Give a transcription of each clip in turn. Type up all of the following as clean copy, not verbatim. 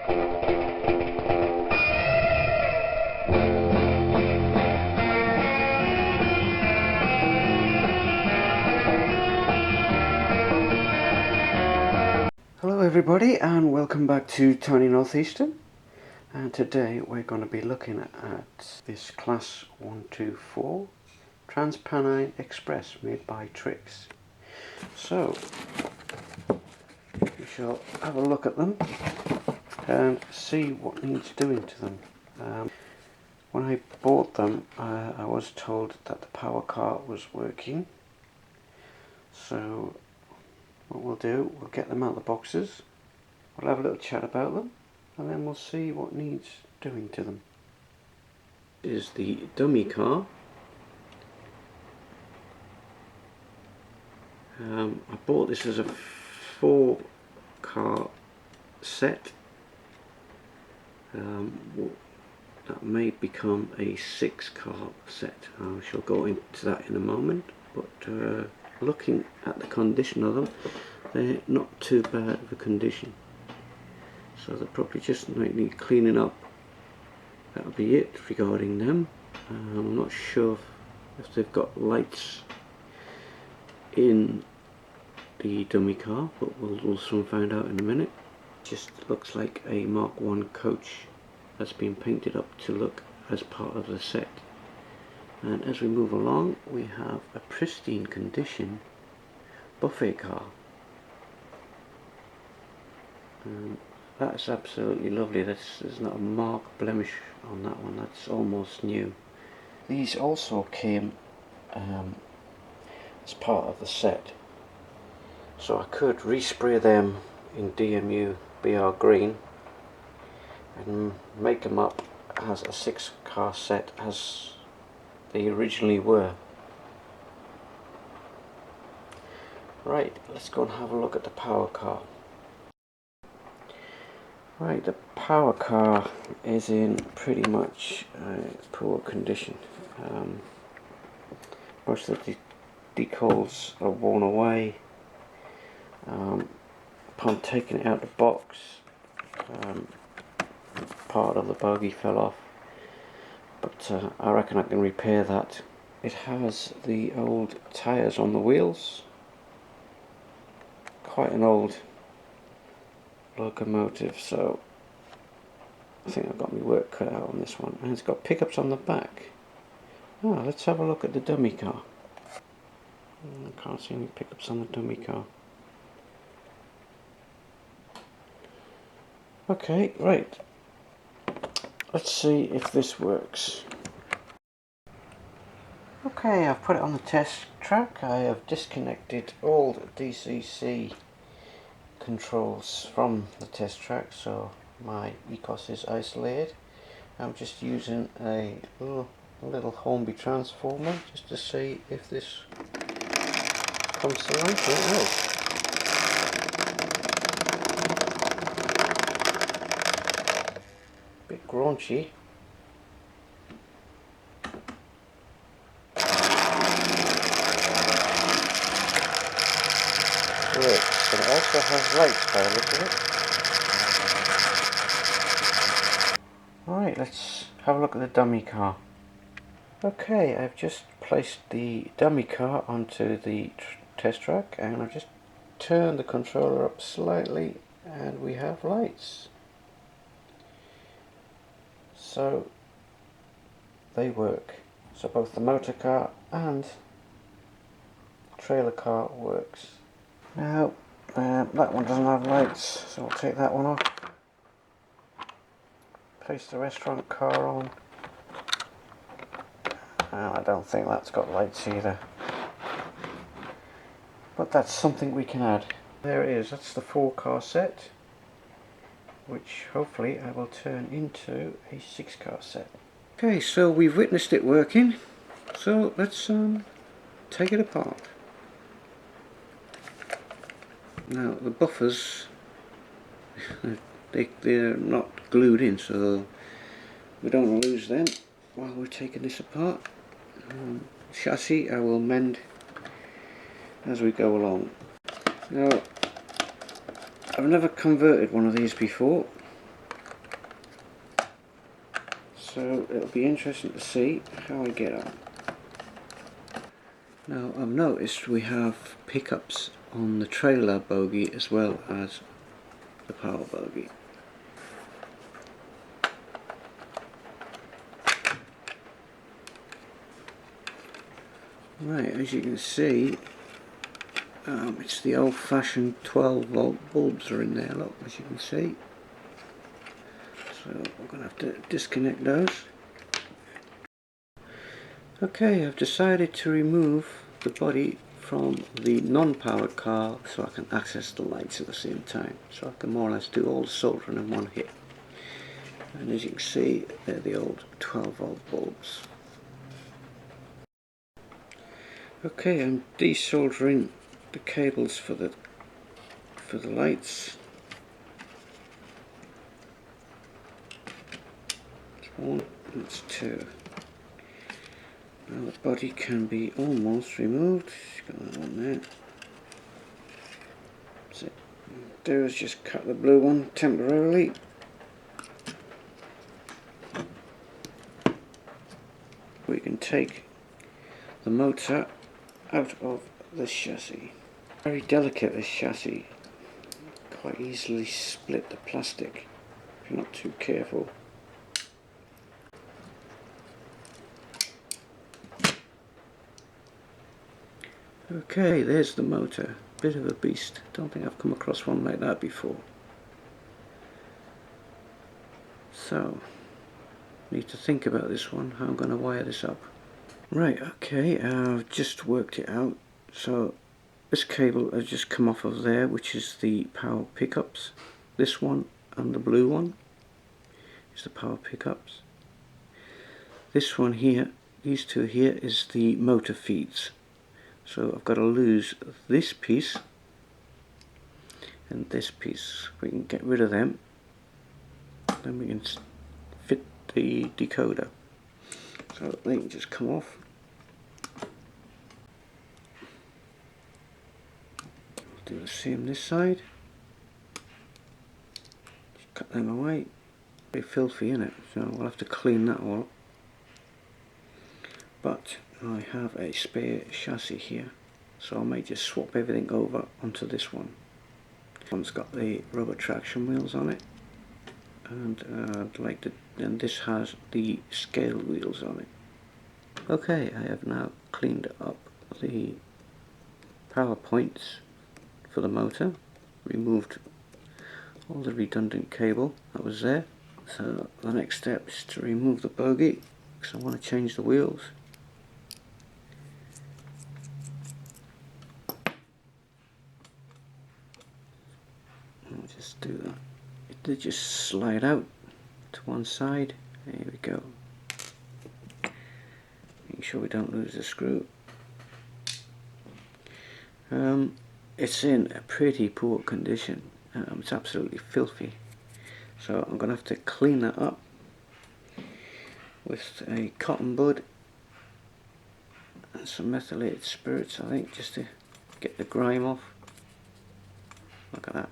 Hello everybody and welcome back to Tiny Northeastern, and today we're going to be looking at this class 124 Trans Pennine Express made by Trix. So we shall have a look at them and see what needs doing to them. When I bought them I was told that the power cart was working, so what we'll do, we'll get them out of the boxes, we'll have a little chat about them, and then we'll see what needs doing to them. This is the dummy car. I bought this as a 4-car set. That may become a 6-car set. I shall go into that in a moment, but looking at the condition of them, they're not too bad of a condition, so they probably just might need cleaning up. That'll be it regarding them. I'm not sure if they've got lights in the dummy car, but we'll soon find out in a minute. Just looks like a Mark 1 coach that's been painted up to look as part of the set. And as we move along, we have a pristine condition buffet car. That's absolutely lovely. There's not a mark blemish on that one. That's almost new. These also came as part of the set, so I could respray them in DMU BR green and make them up as a 6-car set as they originally were. Right, let's go and have a look at the power car. Right, the power car is in pretty much poor condition. Most of the decals are worn away. Upon taking it out of the box, part of the bogie fell off, but I reckon I can repair that. It has the old tyres on the wheels, quite an old locomotive, so I think I've got my work cut out on this one. And it's got pickups on the back. Let's have a look at the dummy car. I can't see any pickups on the dummy car. Okay, right. Let's see if this works. Okay, I've put it on the test track. I have disconnected all the DCC controls from the test track, so my ECOS is isolated. I'm just using a little Hornby transformer just to see if this comes to life. Oh, bit graunchy. Trix, and it also has lights by the look of it. Alright, let's have a look at the dummy car. Okay, I've just placed the dummy car onto the test track, and I've just turned the controller up slightly and we have lights. So they work. So both the motor car and trailer car works. Now that one doesn't have lights, so we'll take that one off. Place the restaurant car on. I don't think that's got lights either, but that's something we can add. There it is. That's the 4-car set, which hopefully I will turn into a 6-car set. Okay, so we've witnessed it working, so let's take it apart. Now the buffers, they're not glued in, so we don't lose them while we're taking this apart. Chassis I will mend as we go along. Now I've never converted one of these before, so it'll be interesting to see how I get on. Now I've noticed we have pickups on the trailer bogie as well as the power bogie. Right, as you can see, it's the old-fashioned 12-volt bulbs are in there, look, as you can see. So we're going to have to disconnect those. Okay, I've decided to remove the body from the non-powered car so I can access the lights at the same time. So I can more or less do all the soldering in one hit. And as you can see, they're the old 12-volt bulbs. Okay, I'm desoldering the cables for the lights. That's one, that's two. Now the body can be almost removed. Just got that one there. That's it. Do is just cut the blue one temporarily. We can take the motor out of this chassis. Very delicate, this chassis. Quite easily split the plastic if you're not too careful. Okay, there's the motor. Bit of a beast. Don't think I've come across one like that before. So, need to think about this one, how I'm going to wire this up. Right, okay, I've just worked it out. So, this cable has just come off of there, which is the power pickups. This one and the blue one is the power pickups. This one here, these two here, is the motor feeds. So I've got to lose this piece and this piece. We can get rid of them, then we can fit the decoder. So they can just come off. Do the same this side. Just cut them away. Very filthy, isn't it? So we'll have to clean that all up. But I have a spare chassis here, so I may just swap everything over onto this one. This one's got the rubber traction wheels on it, and and this has the scale wheels on it. Okay, I have now cleaned up the power points for the motor, removed all the redundant cable that was there. So the next step is to remove the bogie, because I want to change the wheels. I'll just do that. It did just slide out to one side. There we go. Making sure we don't lose the screw. It's in a pretty poor condition. It's absolutely filthy. So I'm going to have to clean that up with a cotton bud and some methylated spirits, I think, just to get the grime off. Look at that.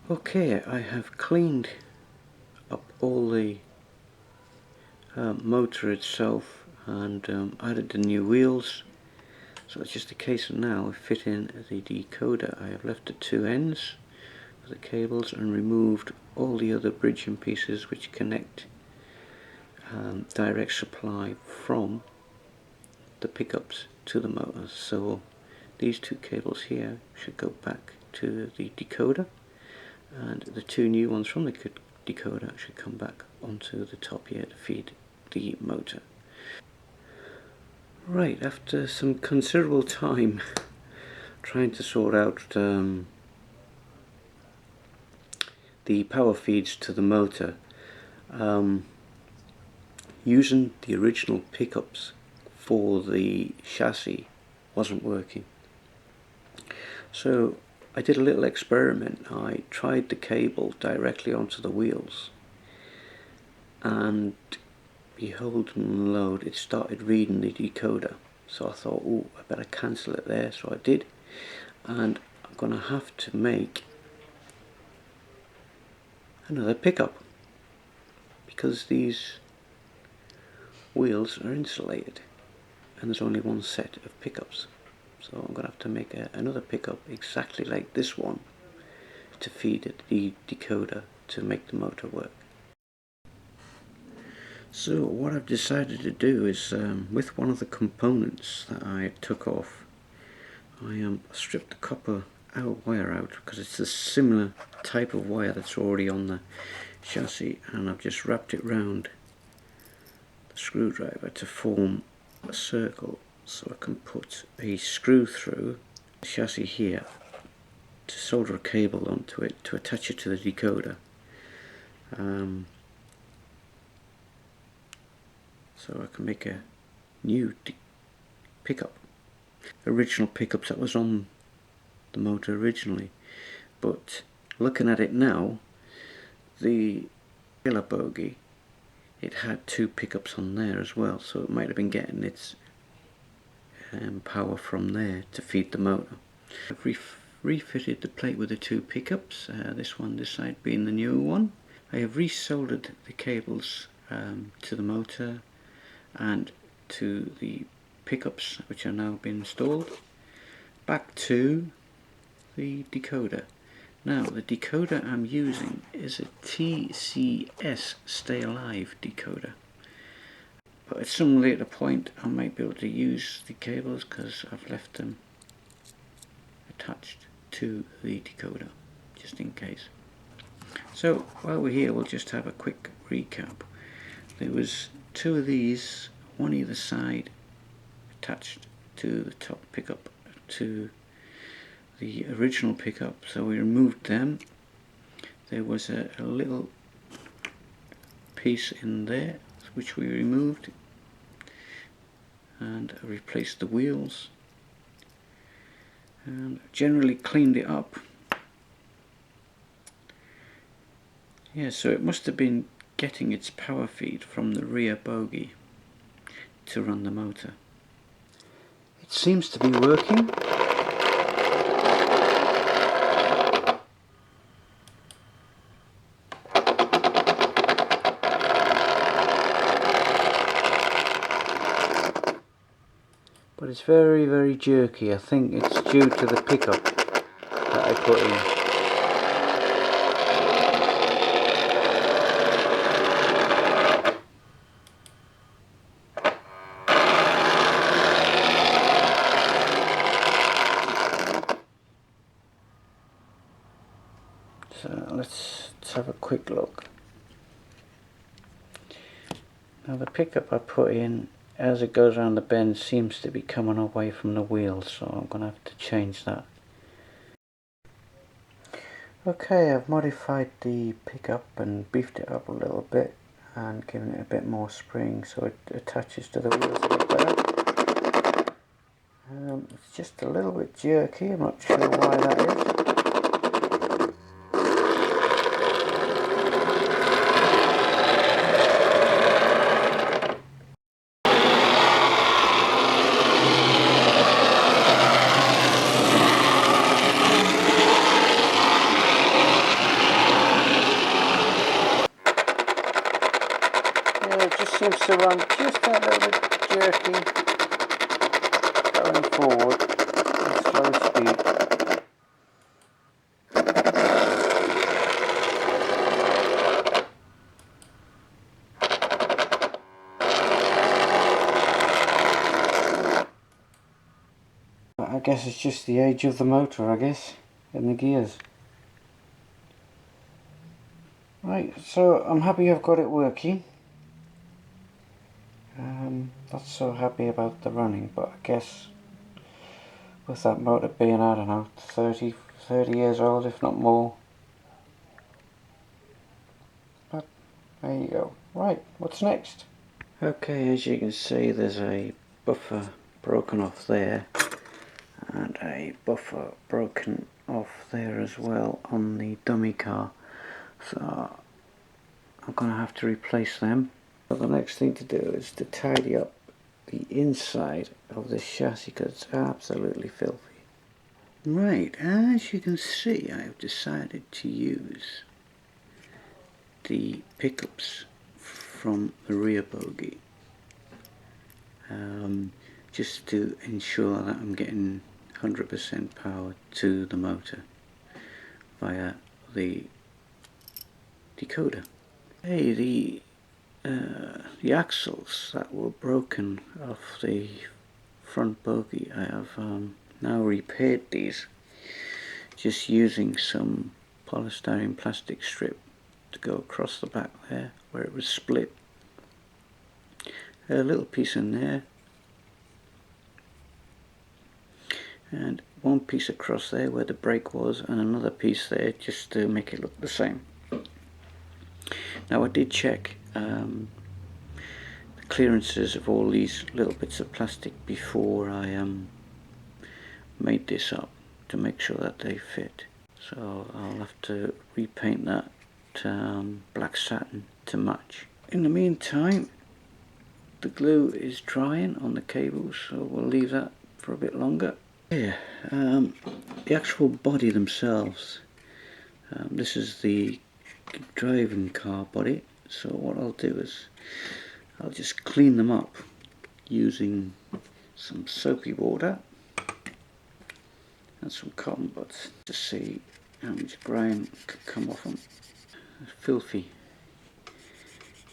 Okay, I have cleaned up all the motor itself and added the new wheels. So it's just a case of now fitting the decoder. I have left the two ends for the cables and removed all the other bridging pieces which connect direct supply from the pickups to the motor. So these two cables here should go back to the decoder, and the two new ones from the decoder should come back onto the top here to feed the motor. Right, after some considerable time trying to sort out the power feeds to the motor, using the original pickups for the chassis wasn't working. So I did a little experiment. I tried the cable directly onto the wheels, and behold and lo, it started reading the decoder. So I thought, oh, I better cancel it there. So I did, and I'm going to have to make another pickup, because these wheels are insulated and there's only one set of pickups. So I'm going to have to make another pickup exactly like this one to feed the decoder to make the motor work. So what I've decided to do is, with one of the components that I took off, I stripped the copper wire out, because it's a similar type of wire that's already on the chassis, and I've just wrapped it round the screwdriver to form a circle, so I can put a screw through the chassis here to solder a cable onto it to attach it to the decoder. So I can make a new pickup. Original pickups that was on the motor originally, but looking at it now, the trailer bogie, it had two pickups on there as well, so it might have been getting its power from there to feed the motor. I've refitted the plate with the two pickups, this side being the newer one. I have resoldered the cables to the motor and to the pickups, which are now being installed. Back to the decoder. Now the decoder I'm using is a TCS Stay Alive decoder, but at some later point I might be able to use the cables because I've left them attached to the decoder just in case. So while we're here, we'll just have a quick recap. There was two of these, one either side, attached to the top pickup to the original pickup, so we removed them. There was a little piece in there which we removed, and I replaced the wheels and generally cleaned it up. Yeah, so it must have been getting its power feed from the rear bogie to run the motor. It seems to be working. But it's very, very jerky. I think it's due to the pickup that I put in. So let's have a quick look. Now the pickup I put in, as it goes around the bend, seems to be coming away from the wheels, so I'm going to have to change that. Okay, I've modified the pickup and beefed it up a little bit and given it a bit more spring so it attaches to the wheels a bit better. It's just a little bit jerky, I'm not sure why that is. It just seems to run just a little bit jerky going forward at slow speed. But I guess it's just the age of the motor, I guess, and the gears. Right, so I'm happy I've got it working. Not so happy about the running, but I guess with that motor being, I don't know, 30 years old, if not more. But there you go. Right, what's next? Okay, as you can see, there's a buffer broken off there and a buffer broken off there as well on the dummy car, so I'm going to have to replace them. So the next thing to do is to tidy up the inside of this chassis because it's absolutely filthy. Right, as you can see, I've decided to use the pickups from the rear bogie, just to ensure that I'm getting 100% power to the motor via the decoder. Hey, the axles that were broken off the front bogie, I have now repaired these, just using some polystyrene plastic strip to go across the back there where it was split. A little piece in there and one piece across there where the brake was, and another piece there just to make it look the same. Now I did check the clearances of all these little bits of plastic before I made this up to make sure that they fit. So I'll have to repaint that black satin to match. In the meantime, the glue is drying on the cables, so we'll leave that for a bit longer. Yeah, the actual body themselves, this is the driving car body, so what I'll do is I'll just clean them up using some soapy water and some cotton buds to see how much grime can come off them. Filthy.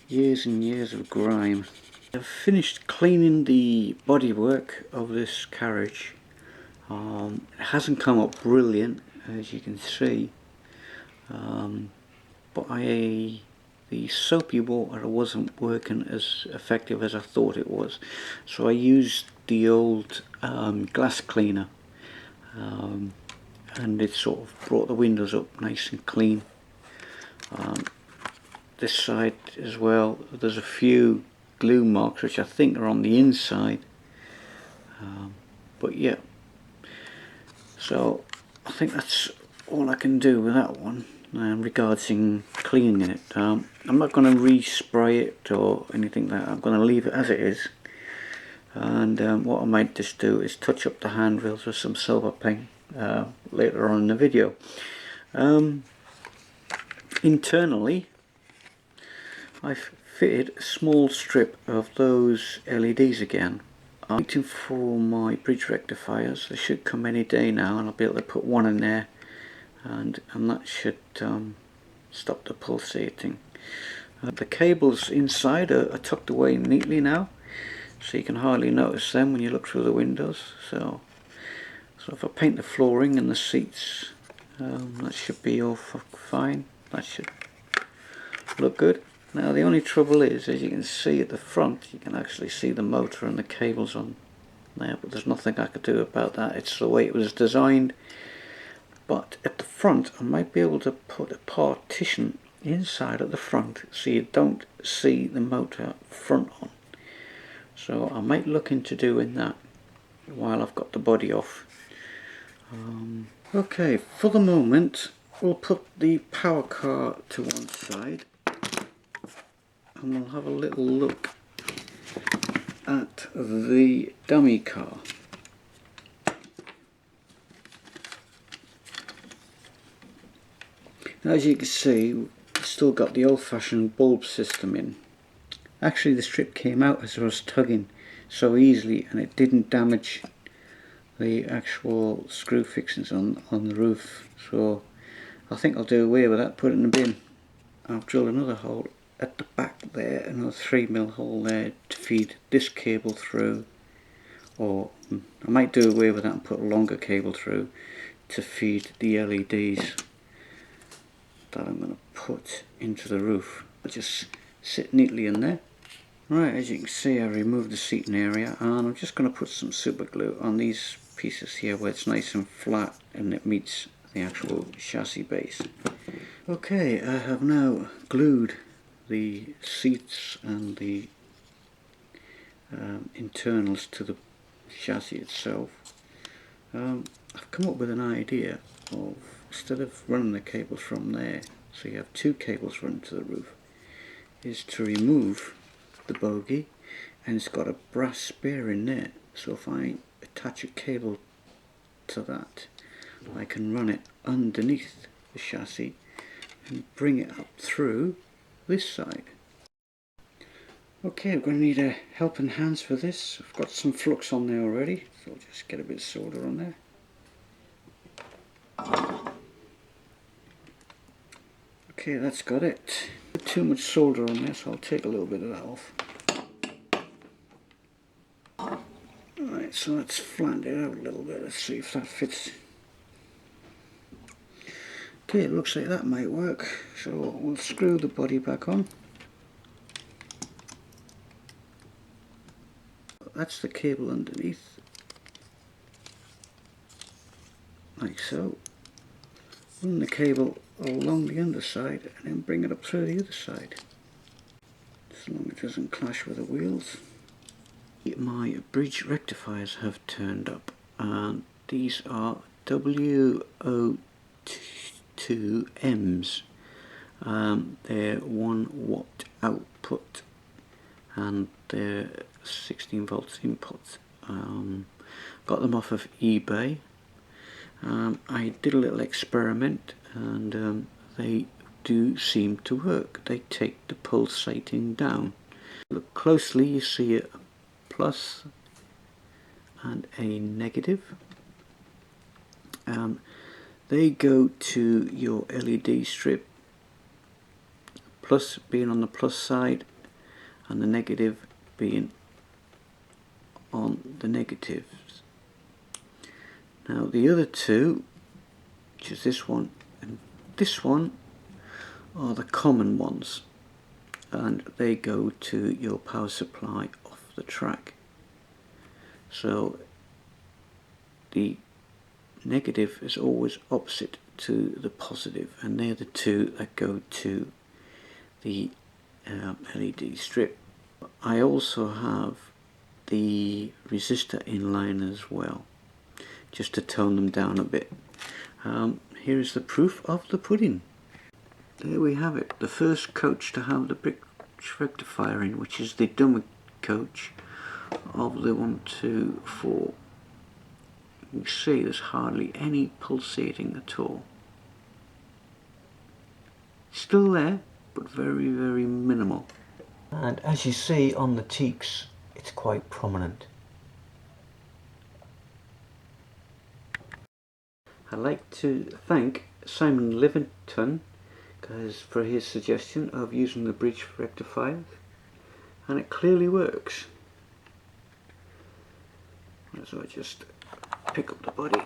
Years and years of grime. I've finished cleaning the bodywork of this carriage. It hasn't come up brilliant, as you can see, but the soapy water wasn't working as effective as I thought it was, so I used the old glass cleaner, and it sort of brought the windows up nice and clean. This side as well, there's a few glue marks which I think are on the inside, but yeah. So I think that's all I can do with that one regarding cleaning it. I'm not going to respray it or anything like that. I'm going to leave it as it is, and what I might just do is touch up the handrails with some silver paint later on in the video. Internally, I've fitted a small strip of those LEDs again. I'm waiting for my bridge rectifiers. They should come any day now, and I'll be able to put one in there, and that should stop the pulsating. The cables inside are tucked away neatly now, so you can hardly notice them when you look through the windows. So if I paint the flooring and the seats, that should be all fine. That should look good. Now the only trouble is, as you can see at the front, you can actually see the motor and the cables on there, but there's nothing I could do about that. It's the way it was designed. But at the front, I might be able to put a partition inside at the front so you don't see the motor front on. So I might look into doing that while I've got the body off. Okay, for the moment, we'll put the power car to one side, and we'll have a little look at the dummy car. Now, as you can see, it's still got the old-fashioned bulb system in. Actually, the strip came out as I was tugging so easily, and it didn't damage the actual screw fixings on the roof. So I think I'll do away with that, put it in the bin. I'll drill another hole at the back there, another 3mm hole there to feed this cable through, or I might do away with that and put a longer cable through to feed the LEDs that I'm going to put into the roof. I'll just sit neatly in there. Right, as you can see, I removed the seating area, and I'm just going to put some super glue on these pieces here where it's nice and flat and it meets the actual chassis base. Okay, I have now glued the seats and the internals to the chassis itself. I've come up with an idea of, instead of running the cables from there, so you have two cables running to the roof, is to remove the bogie, and it's got a brass spare in there, so if I attach a cable to that, I can run it underneath the chassis and bring it up through this side. Okay, we're going to need a helping hands for this. I've got some flux on there already, so I'll just get a bit of solder on there. Okay, that's got it. Too much solder on there, so I'll take a little bit of that off. Alright, so let's flatten it out a little bit. Let's see if that fits. Okay, it looks like that might work. So we'll screw the body back on. That's the cable underneath. Like so. Run the cable along the underside and then bring it up through the other side. As long as it doesn't clash with the wheels. My bridge rectifiers have turned up, and these are WO2Ms. They're 1 watt output and they're 16 volts input. Got them off of eBay. I did a little experiment and they do seem to work. They take the pulsating down. Look closely, you see a plus and a negative. They go to your LED strip, plus being on the plus side and the negative being on the negatives. Now the other two, which is this one and this one, are the common ones, and they go to your power supply off the track. So the negative is always opposite to the positive, and they're the two that go to the LED strip. I also have the resistor in line as well, just to tone them down a bit. Here is the proof of the pudding. There we have it, the first coach to have the bridge rectifier in, which is the dummy coach of the 124. You can see there's hardly any pulsating at all. Still there, but very, very minimal. And as you see on the teaks, it's quite prominent. I'd like to thank Simon Livington for his suggestion of using the bridge rectifier, and it clearly works. So I just pick up the body,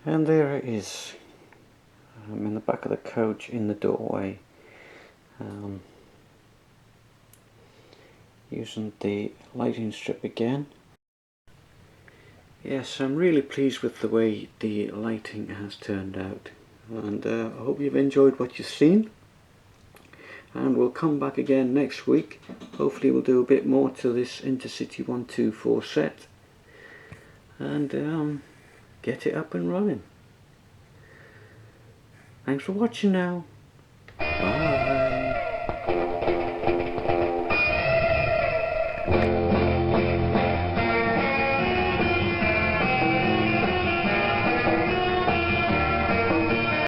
and there it is. I'm in the back of the coach in the doorway, using the lighting strip again. Yes, I'm really pleased with the way the lighting has turned out, and I hope you've enjoyed what you've seen, and we'll come back again next week. Hopefully we'll do a bit more to this Intercity 124 set and get it up and running. Thanks for watching now.